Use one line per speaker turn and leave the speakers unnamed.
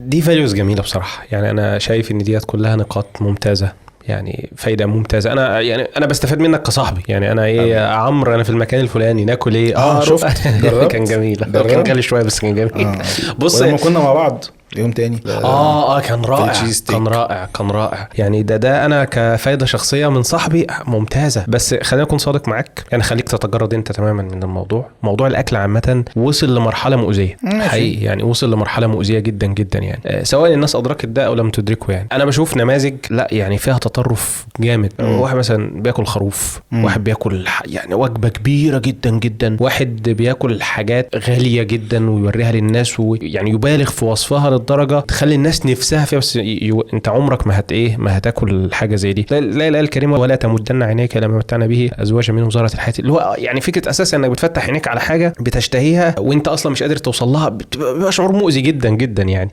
دي فاليوز جميله بصراحه. يعني انا شايف ان ديت كلها نقاط ممتازه، يعني فايده ممتازه. انا يعني انا بستفاد منك كصاحبي. يعني انا ايه يا عمرو، انا في المكان الفلاني ناكل ايه؟
شفت جربت
كان جميل،
جربت.
كان غالي شويه بس كان جميل. بص
ولما كنا مع بعض يوم تاني
كان رائع، كان رائع، كان رائع. يعني ده انا كفايده شخصيه من صاحبي ممتازه. بس خلينا اكون صادق معاك، يعني خليك تتجرد انت تماما من الموضوع. موضوع الاكل عامه وصل لمرحله مؤذيه حقيقي، يعني وصل لمرحله مؤذيه جدا جدا. يعني سواء الناس ادركت ده او لم تدركه. يعني انا بشوف نماذج لا يعني فيها تطرف جامد. واحد مثلا بياكل خروف، واحد بياكل يعني وجبه كبيره جدا جدا، واحد بياكل حاجات غاليه جدا ويوريها للناس، ويعني يبالغ في وصفها للدرجه تخلي الناس نفسها فيها. بس انت عمرك ما هتاكل حاجه زي دي. لا الايه الكريمه ولا تمدن عينيك لما متعنا به ازواجا منهم زهره الحياه، اللي هو يعني فكره اساسا انك بتفتح عينيك على حاجه بتشتهيها وانت اصلا مش قادر توصل لها، بيبقى شعور مؤذي جدا جدا. يعني